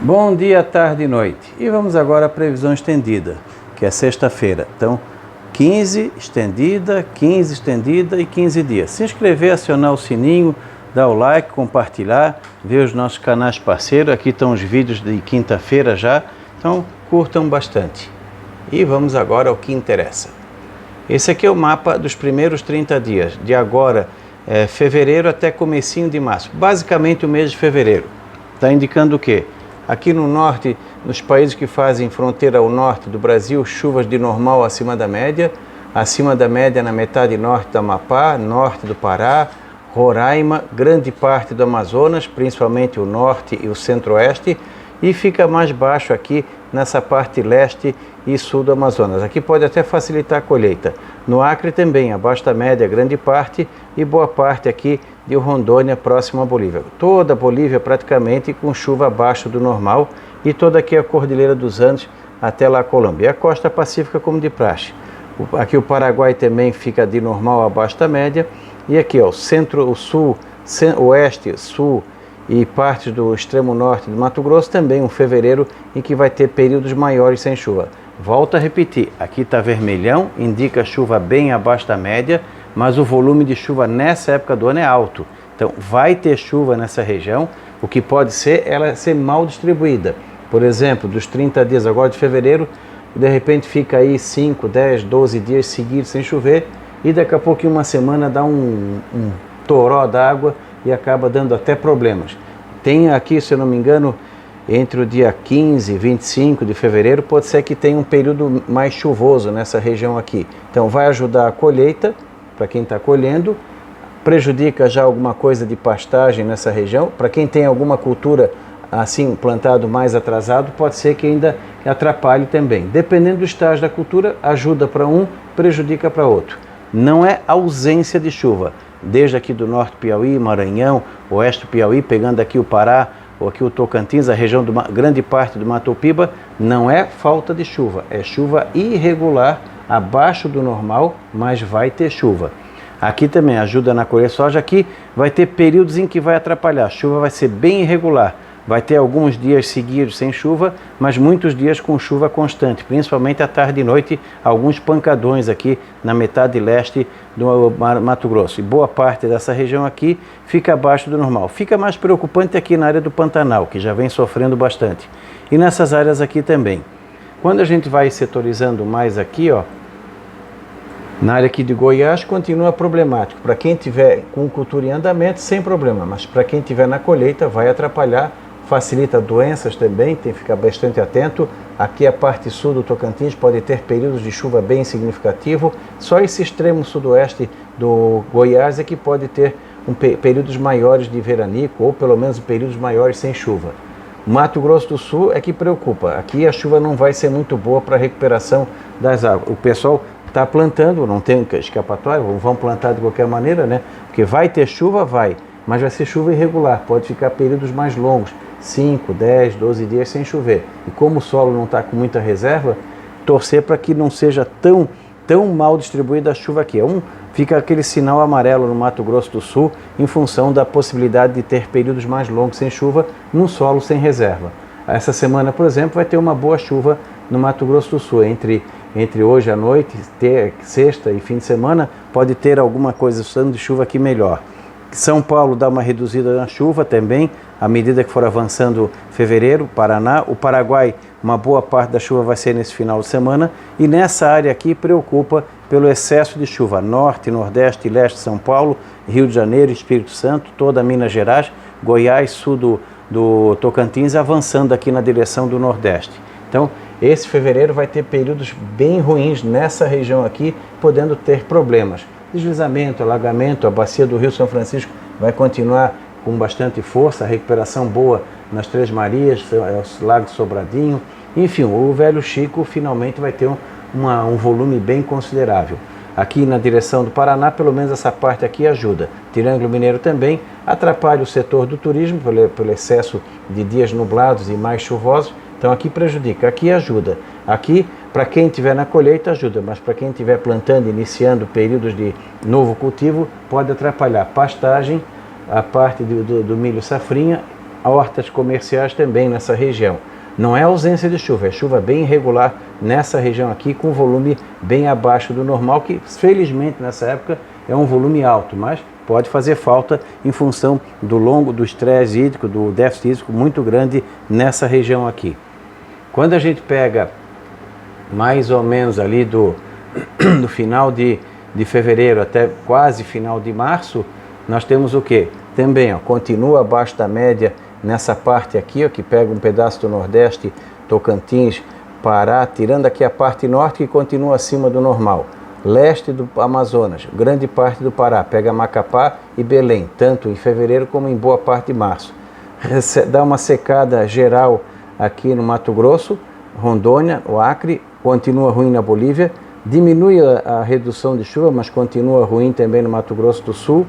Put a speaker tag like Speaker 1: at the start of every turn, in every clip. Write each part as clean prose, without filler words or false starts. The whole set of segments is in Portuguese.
Speaker 1: Bom dia, tarde e noite. E vamos agora à previsão estendida, que é sexta-feira. Então, 15 estendida, 15 estendida e 15 dias. Se inscrever, acionar o sininho, dar o like, compartilhar, ver os nossos canais parceiros. Aqui estão os vídeos de quinta-feira já, então curtam bastante. E vamos agora ao que interessa. Esse aqui é o mapa dos primeiros 30 dias, de agora, fevereiro até comecinho de março. Basicamente o mês de fevereiro. Está indicando o quê? Aqui no norte, nos países que fazem fronteira ao norte do Brasil, chuvas de normal acima da média na metade norte do Amapá, norte do Pará, Roraima, grande parte do Amazonas, principalmente o norte e o centro-oeste, e fica mais baixo aqui nessa parte leste e sul do Amazonas. Aqui pode até facilitar a colheita. No Acre também, abaixo da média, grande parte, e boa parte aqui de Rondônia, próximo à Bolívia. Toda a Bolívia praticamente com chuva abaixo do normal, e toda aqui a Cordilheira dos Andes até lá a Colômbia. E a costa pacífica como de praxe. Aqui o Paraguai também fica de normal abaixo da média, e aqui ó, o centro, o sul, oeste, sul e partes do extremo norte do Mato Grosso, também um fevereiro em que vai ter períodos maiores sem chuva. Volto a repetir, aqui está vermelhão, indica chuva bem abaixo da média, mas o volume de chuva nessa época do ano é alto. Então vai ter chuva nessa região, o que pode ser ela ser mal distribuída. Por exemplo, dos 30 dias agora de fevereiro, de repente fica aí 5, 10, 12 dias seguidos sem chover, e daqui a pouco em uma semana dá um toró d'água e acaba dando até problemas. Tem aqui, se eu não me engano, entre o dia 15 e 25 de fevereiro, pode ser que tenha um período mais chuvoso nessa região aqui. Então vai ajudar a colheita, para quem está colhendo, prejudica já alguma coisa de pastagem nessa região. Para quem tem alguma cultura assim plantado mais atrasado, pode ser que ainda atrapalhe também. Dependendo do estágio da cultura, ajuda para um, prejudica para outro. Não é ausência de chuva. Desde aqui do norte Piauí, Maranhão, oeste Piauí, pegando aqui o Pará, ou aqui o Tocantins, a região de grande parte do Mato Piba, não é falta de chuva, é chuva irregular, abaixo do normal, mas vai ter chuva. Aqui também ajuda na colheita de soja, aqui vai ter períodos em que vai atrapalhar, a chuva vai ser bem irregular, vai ter alguns dias seguidos sem chuva, mas muitos dias com chuva constante, principalmente à tarde e noite, alguns pancadões aqui na metade leste do Mato Grosso. E boa parte dessa região aqui fica abaixo do normal. Fica mais preocupante aqui na área do Pantanal, que já vem sofrendo bastante. E nessas áreas aqui também. Quando a gente vai setorizando mais aqui, ó, na área aqui de Goiás continua problemático. Para quem tiver com cultura em andamento, sem problema, mas para quem tiver na colheita vai atrapalhar, facilita doenças também, tem que ficar bastante atento. Aqui a parte sul do Tocantins pode ter períodos de chuva bem significativo. Só esse extremo sudoeste do Goiás é que pode ter períodos maiores de veranico, ou pelo menos períodos maiores sem chuva. Mato Grosso do Sul é que preocupa. Aqui a chuva não vai ser muito boa para a recuperação das águas. O pessoal está plantando, não tem escapatória, vão plantar de qualquer maneira, né? Porque vai ter chuva, mas vai ser chuva irregular, pode ficar períodos mais longos, 5, 10, 12 dias sem chover. E como o solo não está com muita reserva, torcer para que não seja tão mal distribuída a chuva aqui. Fica aquele sinal amarelo no Mato Grosso do Sul em função da possibilidade de ter períodos mais longos sem chuva num solo sem reserva. Essa semana, por exemplo, vai ter uma boa chuva no Mato Grosso do Sul. Entre hoje à noite, sexta e fim de semana, pode ter alguma coisa de chuva aqui melhor. São Paulo dá uma reduzida na chuva também, à medida que for avançando fevereiro, Paraná. O Paraguai, uma boa parte da chuva vai ser nesse final de semana. E nessa área aqui preocupa pelo excesso de chuva. Norte, Nordeste e Leste de São Paulo, Rio de Janeiro, Espírito Santo, toda Minas Gerais, Goiás, sul do Tocantins, avançando aqui na direção do Nordeste. Então, esse fevereiro vai ter períodos bem ruins nessa região aqui, podendo ter problemas. Deslizamento, alagamento, a bacia do Rio São Francisco vai continuar com bastante força, a recuperação boa nas Três Marias, o Lago Sobradinho. Enfim, o Velho Chico finalmente vai ter um volume bem considerável. Aqui na direção do Paraná, pelo menos essa parte aqui ajuda. Triângulo Mineiro também atrapalha o setor do turismo pelo excesso de dias nublados e mais chuvosos. Então aqui prejudica, aqui ajuda. Aqui, para quem estiver na colheita, ajuda, mas para quem estiver plantando, iniciando períodos de novo cultivo, pode atrapalhar pastagem, a parte do milho safrinha hortas comerciais também nessa região. Não é ausência de chuva, é chuva bem irregular nessa região aqui, com volume bem abaixo do normal, que felizmente nessa época é um volume alto, mas pode fazer falta em função do estresse hídrico, do déficit hídrico muito grande nessa região aqui. Quando a gente pega mais ou menos ali do final de fevereiro até quase final de março, nós temos o que? Também continua abaixo da média nessa parte aqui, que pega um pedaço do Nordeste, Tocantins, Pará, tirando aqui a parte norte que continua acima do normal. Leste do Amazonas, grande parte do Pará, pega Macapá e Belém, tanto em fevereiro como em boa parte de março. Dá uma secada geral aqui no Mato Grosso, Rondônia, o Acre, continua ruim na Bolívia, diminui a redução de chuva, mas continua ruim também no Mato Grosso do Sul.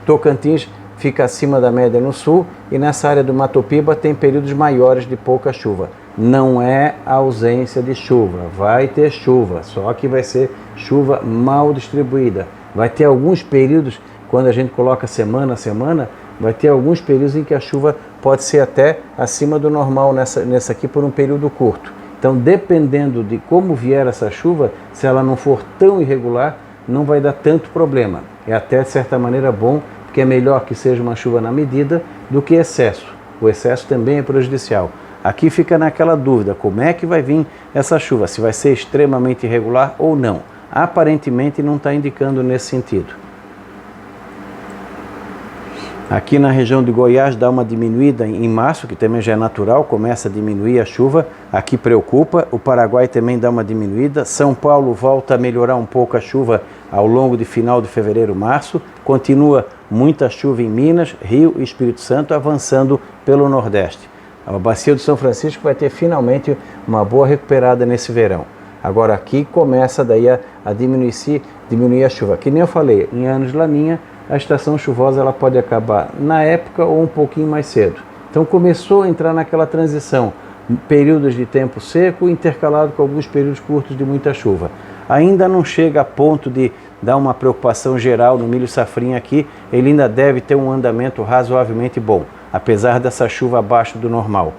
Speaker 1: Tocantins fica acima da média no sul e nessa área do Mato Piba tem períodos maiores de pouca chuva. Não é ausência de chuva, vai ter chuva, só que vai ser chuva mal distribuída. Vai ter alguns períodos, quando a gente coloca semana a semana, vai ter alguns períodos em que a chuva pode ser até acima do normal nessa aqui por um período curto. Então, dependendo de como vier essa chuva, se ela não for tão irregular, não vai dar tanto problema. É até, de certa maneira, bom, porque é melhor que seja uma chuva na medida do que excesso. O excesso também é prejudicial. Aqui fica naquela dúvida, como é que vai vir essa chuva, se vai ser extremamente irregular ou não. Aparentemente não está indicando nesse sentido. Aqui na região de Goiás dá uma diminuída em março, que também já é natural, começa a diminuir a chuva, aqui preocupa. O Paraguai também dá uma diminuída. São Paulo volta a melhorar um pouco a chuva ao longo de final de fevereiro, março. Continua muita chuva em Minas, Rio e Espírito Santo, avançando pelo Nordeste. A Bacia do São Francisco vai ter finalmente uma boa recuperada nesse verão. Agora aqui começa daí a diminuir a chuva. Que nem eu falei, em anos de Laninha, a estação chuvosa ela pode acabar na época ou um pouquinho mais cedo. Então começou a entrar naquela transição, períodos de tempo seco intercalado com alguns períodos curtos de muita chuva. Ainda não chega a ponto de dar uma preocupação geral no milho safrinha aqui, ele ainda deve ter um andamento razoavelmente bom, apesar dessa chuva abaixo do normal.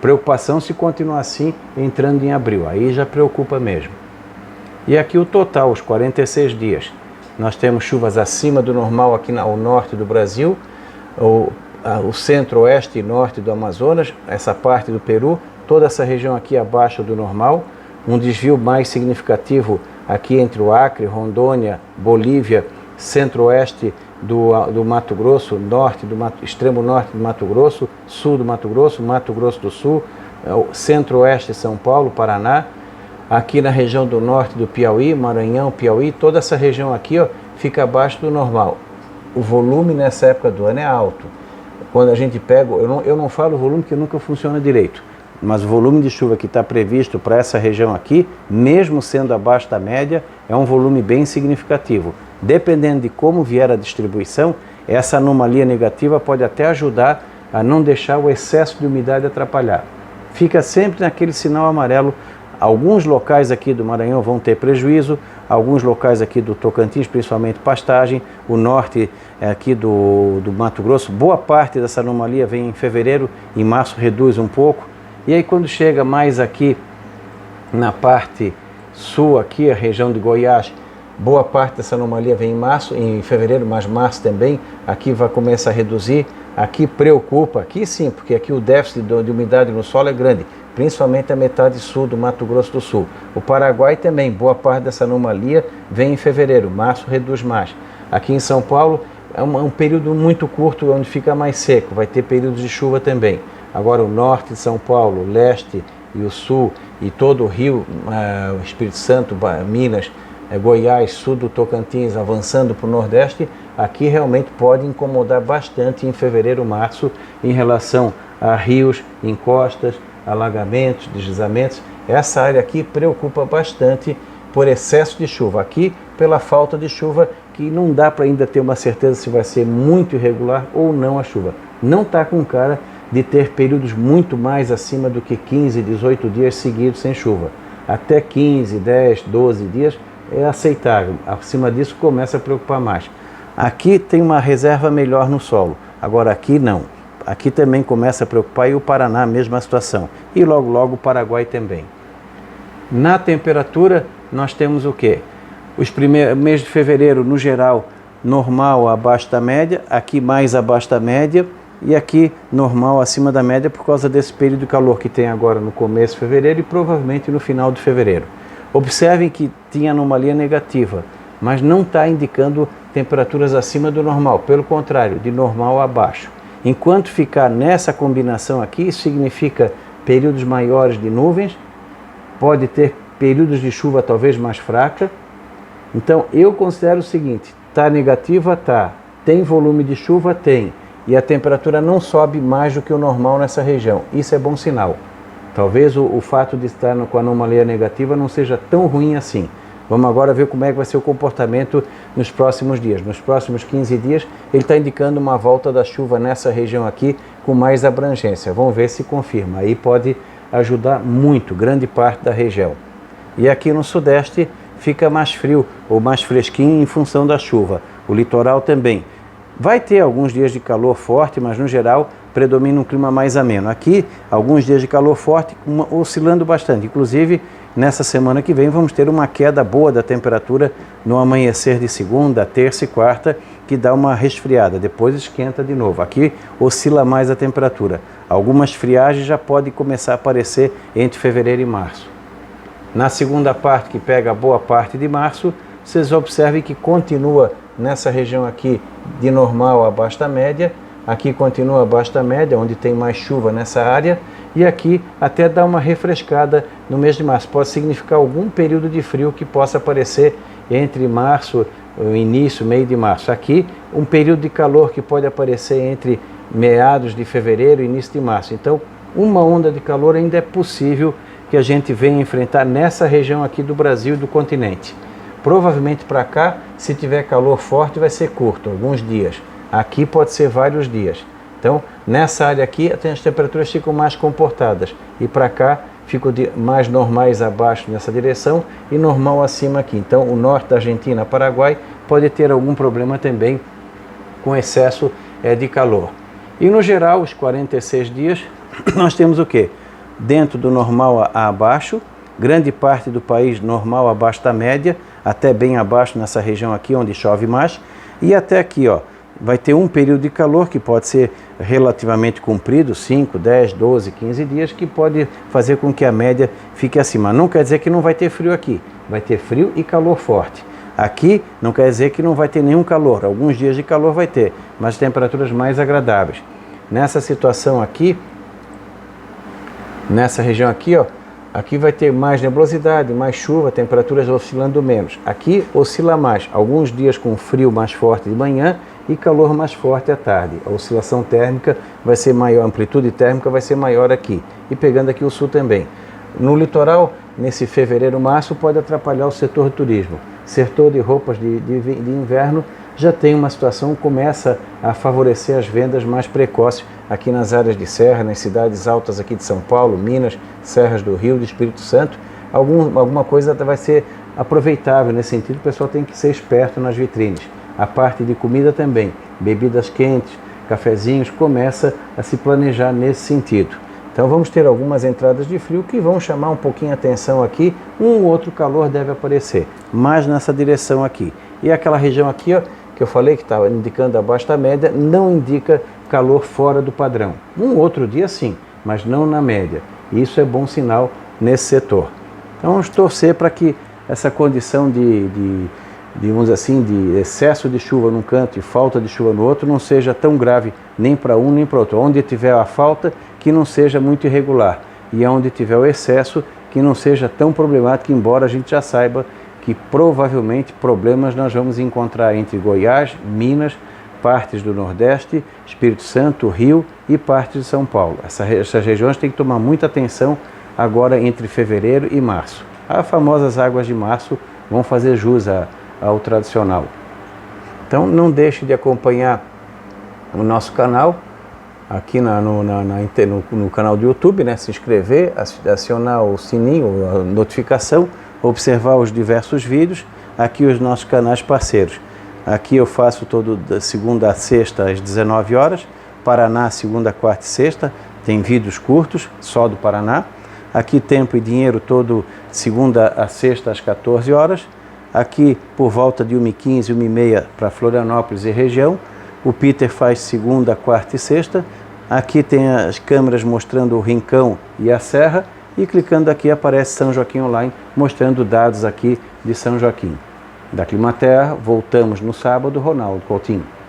Speaker 1: Preocupação se continuar assim entrando em abril, aí já preocupa mesmo. E aqui o total, os 46 dias. Nós temos chuvas acima do normal aqui ao norte do Brasil, o centro-oeste e norte do Amazonas, essa parte do Peru, toda essa região aqui abaixo do normal, um desvio mais significativo aqui entre o Acre, Rondônia, Bolívia, centro-oeste do Mato Grosso, extremo norte do Mato Grosso, sul do Mato Grosso do Sul, centro-oeste São Paulo, Paraná, aqui na região do norte do Piauí, Maranhão, Piauí, toda essa região aqui fica abaixo do normal. O volume nessa época do ano é alto. Quando a gente pega, eu não falo volume porque nunca funciona direito, mas o volume de chuva que está previsto para essa região aqui, mesmo sendo abaixo da média, é um volume bem significativo. Dependendo de como vier a distribuição, essa anomalia negativa pode até ajudar a não deixar o excesso de umidade atrapalhar. Fica sempre naquele sinal amarelo. Alguns locais aqui do Maranhão vão ter prejuízo, alguns locais aqui do Tocantins, principalmente pastagem, o norte aqui do Mato Grosso, boa parte dessa anomalia vem em fevereiro, em março reduz um pouco, e aí quando chega mais aqui na parte sul, aqui a região de Goiás, boa parte dessa anomalia vem em fevereiro, mas março também, aqui vai começar a reduzir, aqui preocupa, aqui sim, porque aqui o déficit de umidade no solo é grande, principalmente a metade sul do Mato Grosso do Sul. O Paraguai também, boa parte dessa anomalia vem em fevereiro, março reduz mais. Aqui em São Paulo é um período muito curto onde fica mais seco, vai ter períodos de chuva também. Agora o norte de São Paulo, o leste e o sul e todo o Rio, o Espírito Santo, Minas, Goiás, sul do Tocantins, avançando para o Nordeste, aqui realmente pode incomodar bastante em fevereiro, março, em relação a rios, encostas, alagamentos, deslizamentos. Essa área aqui preocupa bastante por excesso de chuva. Aqui, pela falta de chuva, que não dá para ainda ter uma certeza se vai ser muito irregular ou não a chuva. Não está com cara de ter períodos muito mais acima do que 15, 18 dias seguidos sem chuva. Até 15, 10, 12 dias é aceitável. Acima disso começa a preocupar mais. Aqui tem uma reserva melhor no solo. Agora aqui não. Aqui também começa a preocupar, e o Paraná, a mesma situação. E logo, logo o Paraguai também. Na temperatura, nós temos o quê? Mês de fevereiro, no geral, normal abaixo da média, aqui mais abaixo da média, e aqui normal acima da média por causa desse período de calor que tem agora no começo de fevereiro e provavelmente no final de fevereiro. Observem que tinha anomalia negativa, mas não está indicando temperaturas acima do normal, pelo contrário, de normal a abaixo. Enquanto ficar nessa combinação aqui, isso significa períodos maiores de nuvens, pode ter períodos de chuva talvez mais fraca. Então eu considero o seguinte, está negativa? Tá. Tem volume de chuva? Tem. E a temperatura não sobe mais do que o normal nessa região. Isso é bom sinal. Talvez o fato de estar com a anomalia negativa não seja tão ruim assim. Vamos agora ver como é que vai ser o comportamento nos próximos dias. Nos próximos 15 dias, ele está indicando uma volta da chuva nessa região aqui com mais abrangência. Vamos ver se confirma. Aí pode ajudar muito, grande parte da região. E aqui no sudeste fica mais frio ou mais fresquinho em função da chuva. O litoral também. Vai ter alguns dias de calor forte, mas no geral predomina um clima mais ameno. Aqui, alguns dias de calor forte, oscilando bastante. Inclusive, nessa semana que vem, vamos ter uma queda boa da temperatura no amanhecer de segunda, terça e quarta, que dá uma resfriada. Depois esquenta de novo. Aqui oscila mais a temperatura. Algumas friagens já podem começar a aparecer entre fevereiro e março. Na segunda parte, que pega boa parte de março, vocês observem que continua nessa região aqui de normal abaixo da média, aqui continua abaixo da média, onde tem mais chuva nessa área, e aqui até dá uma refrescada no mês de março. Pode significar algum período de frio que possa aparecer entre março, início, meio de março. Aqui, um período de calor que pode aparecer entre meados de fevereiro e início de março. Então, uma onda de calor ainda é possível que a gente venha enfrentar nessa região aqui do Brasil e do continente. Provavelmente para cá, se tiver calor forte, vai ser curto, alguns dias. Aqui pode ser vários dias. Então, nessa área aqui, as temperaturas ficam mais comportadas. E para cá, ficam mais normais abaixo nessa direção e normal acima aqui. Então, o norte da Argentina, Paraguai, pode ter algum problema também com excesso de calor. E no geral, os 46 dias, nós temos o quê? Dentro do normal a abaixo, grande parte do país normal abaixo da média, até bem abaixo nessa região aqui onde chove mais, e até aqui, ó, vai ter um período de calor que pode ser relativamente comprido, 5, 10, 12, 15 dias, que pode fazer com que a média fique acima. Não quer dizer que não vai ter frio aqui, vai ter frio e calor forte. Aqui não quer dizer que não vai ter nenhum calor, alguns dias de calor vai ter, mas temperaturas mais agradáveis. Nessa situação aqui, nessa região aqui, ó, aqui vai ter mais nebulosidade, mais chuva, temperaturas oscilando menos. Aqui oscila mais, alguns dias com frio mais forte de manhã e calor mais forte à tarde. A oscilação térmica vai ser maior, a amplitude térmica vai ser maior aqui. E pegando aqui o sul também. No litoral, nesse fevereiro, março, pode atrapalhar o setor de turismo. Setor de roupas de inverno já tem uma situação, começa a favorecer as vendas mais precoces aqui nas áreas de serra, nas cidades altas aqui de São Paulo, Minas, Serras do Rio, do Espírito Santo. Alguma coisa vai ser aproveitável nesse sentido, o pessoal tem que ser esperto nas vitrines. A parte de comida também, bebidas quentes, cafezinhos, começa a se planejar nesse sentido. Então vamos ter algumas entradas de frio que vão chamar um pouquinho a atenção aqui, um ou outro calor deve aparecer, mais nessa direção aqui. E aquela região aqui, ó, que eu falei que estava indicando abaixo da média, não indica calor fora do padrão. Um outro dia sim, mas não na média. E isso é bom sinal nesse setor. Então vamos torcer para que essa condição vamos dizer assim, de excesso de chuva num canto e falta de chuva no outro não seja tão grave nem para um nem para outro. Onde tiver a falta, que não seja muito irregular. E onde tiver o excesso, que não seja tão problemático, embora a gente já saiba que provavelmente problemas nós vamos encontrar entre Goiás, Minas, partes do Nordeste, Espírito Santo, Rio e partes de São Paulo. Essas regiões têm que tomar muita atenção agora entre fevereiro e março. As famosas águas de março vão fazer jus ao tradicional. Então não deixe de acompanhar o nosso canal, aqui no canal do YouTube, né? Se inscrever, acionar o sininho, a notificação, observar os diversos vídeos, aqui os nossos canais parceiros. Aqui eu faço todo da segunda a sexta às 19 horas, Paraná, segunda, quarta e sexta, tem vídeos curtos, só do Paraná. Aqui Tempo e Dinheiro, todo segunda a sexta às 14 horas. Aqui por volta de 1h15, 1h30 para Florianópolis e região. O Peter faz segunda, quarta e sexta. Aqui tem as câmeras mostrando o Rincão e a Serra. E clicando aqui aparece São Joaquim Online, mostrando dados aqui de São Joaquim. Da Climaterra, voltamos no sábado, Ronaldo Coutinho.